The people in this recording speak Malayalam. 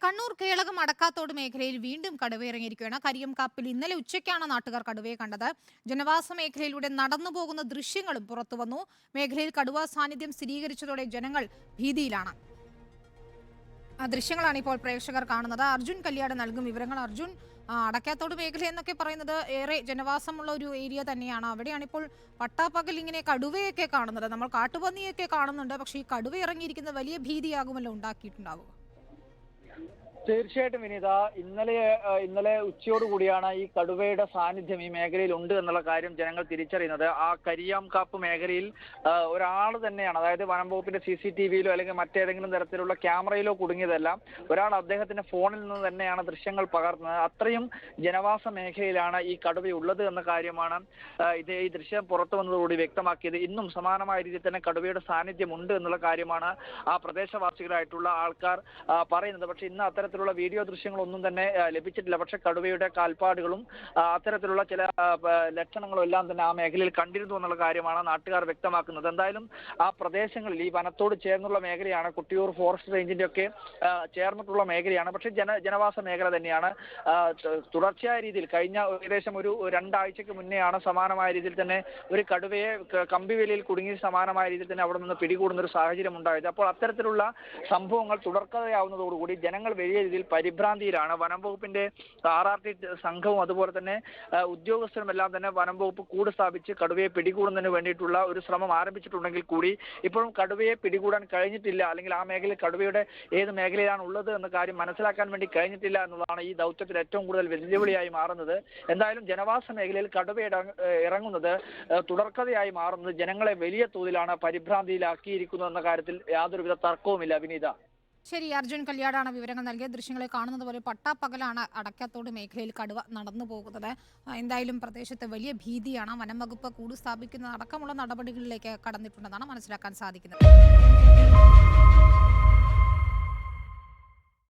കണ്ണൂർ കേളകം അടക്കാത്തോട് മേഖലയിൽ വീണ്ടും കടുവ ഇറങ്ങിയിരിക്കുകയാണ്. കരിയംകാപ്പിൽ ഇന്നലെ ഉച്ചയ്ക്കാണ് നാട്ടുകാർ കടുവയെ കണ്ടത്. ജനവാസ മേഖലയിലൂടെ നടന്നു പോകുന്ന ദൃശ്യങ്ങളും പുറത്തുവന്നു. മേഖലയിൽ കടുവ സാന്നിധ്യം സ്ഥിരീകരിച്ചതോടെ ജനങ്ങൾ ഭീതിയിലാണ്. ആ ദൃശ്യങ്ങളാണ് ഇപ്പോൾ പ്രേക്ഷകർ കാണുന്നത്. അർജുൻ കല്യാട് നൽകും വിവരങ്ങൾ. അർജുൻ, അടക്കാത്തോട് മേഖല എന്നൊക്കെ പറയുന്നത് ഏറെ ജനവാസമുള്ള ഒരു ഏരിയ തന്നെയാണ്. അവിടെയാണ് ഇപ്പോൾ പട്ടാപ്പകൽ ഇങ്ങനെ കടുവയൊക്കെ കാണുന്നത്. നമ്മൾ കാട്ടുപന്നിയൊക്കെ കാണുന്നുണ്ട്. പക്ഷേ ഈ കടുവ ഇറങ്ങിയിരിക്കുന്നത് വലിയ ഭീതിയാകുമല്ലോ ഉണ്ടാക്കിയിട്ടുണ്ടാവുക. തീർച്ചയായിട്ടും വിനീത, ഇന്നലെ ഉച്ചയോടുകൂടിയാണ് ഈ കടുവയുടെ സാന്നിധ്യം ഈ മേഖലയിൽ ഉണ്ട് എന്നുള്ള കാര്യം ജനങ്ങൾ തിരിച്ചറിയുന്നത്. ആ കരിയാംകാപ്പ് മേഖലയിൽ ഒരാൾ തന്നെയാണ്, അതായത് വനം വകുപ്പിന്റെ CCTVയിലോ അല്ലെങ്കിൽ മറ്റേതെങ്കിലും തരത്തിലുള്ള ക്യാമറയിലോ കുടുങ്ങിയതല്ല, ഒരാൾ അദ്ദേഹത്തിന്റെ ഫോണിൽ നിന്ന് തന്നെയാണ് ദൃശ്യങ്ങൾ പകർന്നത്. അത്രയും ജനവാസ മേഖലയിലാണ് ഈ കടുവയുള്ളത് എന്ന കാര്യമാണ് ഈ ദൃശ്യം പുറത്തു വന്നതോടുകൂടി വ്യക്തമാക്കിയത്. ഇന്നും സമാനമായ രീതിയിൽ തന്നെ കടുവയുടെ സാന്നിധ്യം ഉണ്ട് എന്നുള്ള കാര്യമാണ് ആ പ്രദേശവാസികളായിട്ടുള്ള ആൾക്കാർ പറയുന്നത്. പക്ഷെ ഇന്ന് അത്തരത്തിലുള്ള വീഡിയോ ദൃശ്യങ്ങളൊന്നും തന്നെ ലഭിച്ചിട്ടില്ല. പക്ഷെ കടുവയുടെ കാൽപ്പാടുകളും അത്തരത്തിലുള്ള ചില ലക്ഷണങ്ങളും എല്ലാം തന്നെ ആ മേഖലയിൽ കണ്ടിരുന്നു എന്നുള്ള കാര്യമാണ് നാട്ടുകാർ വ്യക്തമാക്കുന്നത്. എന്തായാലും ആ പ്രദേശങ്ങളിൽ ഈ വനത്തോട് ചേർന്നുള്ള മേഖലയാണ്, കുട്ടിയൂർ ഫോറസ്റ്റ് റേഞ്ചിന്റെ ഒക്കെ ചേർന്നിട്ടുള്ള മേഖലയാണ്. പക്ഷെ ജനവാസ മേഖല തന്നെയാണ്. തുടർച്ചയായ രീതിയിൽ കഴിഞ്ഞ ഏകദേശം ഒരു 2 ആഴ്ചക്ക് മുന്നെയാണ് സമാനമായ രീതിയിൽ തന്നെ ഒരു കടുവയെ കമ്പിവേലിയിൽ കുടുങ്ങി സമാനമായ രീതിയിൽ തന്നെ അവിടെ നിന്ന് പിടികൂടുന്ന ഒരു സാഹചര്യം ഉണ്ടായത്. അപ്പോൾ അത്തരത്തിലുള്ള സംഭവങ്ങൾ തുടർക്കഥയാവുന്നതോടുകൂടി ജനങ്ങൾ വലിയ രീതിയിൽ പരിഭ്രാന്തിയിലാണ്. വനം വകുപ്പിന്റെ RRT സംഘവും അതുപോലെ തന്നെ ഉദ്യോഗസ്ഥരും എല്ലാം തന്നെ വനം വകുപ്പ് കൂട് സ്ഥാപിച്ച് കടുവയെ പിടികൂടുന്നതിന് വേണ്ടിയിട്ടുള്ള ഒരു ശ്രമം ആരംഭിച്ചിട്ടുണ്ടെങ്കിൽ കൂടി ഇപ്പോഴും കടുവയെ പിടികൂടാൻ കഴിഞ്ഞിട്ടില്ല, അല്ലെങ്കിൽ ആ മേഖലയിൽ കടുവയുടെ ഏത് മേഖലയിലാണ് ഉള്ളത് എന്ന കാര്യം മനസ്സിലാക്കാൻ വേണ്ടി കഴിഞ്ഞിട്ടില്ല എന്നുള്ളതാണ് ഈ ദൗത്യത്തിൽ ഏറ്റവും കൂടുതൽ വെല്ലുവിളിയായി മാറുന്നത്. എന്തായാലും ജനവാസ മേഖലയിൽ കടുവ ഇറങ്ങുന്നത് തുടർക്കഥയായി മാറുന്നത് ജനങ്ങളെ വലിയ തോതിലാണ് പരിഭ്രാന്തിയിലാക്കിയിരിക്കുന്നത് എന്ന കാര്യത്തിൽ യാതൊരുവിധ തർക്കവുമില്ല വിനീത. ശരി, അർജുൻ കല്യാടാണ് വിവരങ്ങൾ നൽകിയ. ദൃശ്യങ്ങളിൽ കാണുന്നത് പോലെ പട്ടാപ്പകലാണ് അടക്കാത്തോട് മേഖലയിൽ കടുവ നടന്നു പോകുന്നത്. എന്തായാലും പ്രദേശത്ത് വലിയ ഭീതിയാണ്. വനം വകുപ്പ് കൂട് സ്ഥാപിക്കുന്ന അടക്കമുള്ള നടപടികളിലേക്ക് കടന്നിട്ടുണ്ടെന്നാണ് മനസ്സിലാക്കാൻ സാധിക്കുന്നത്.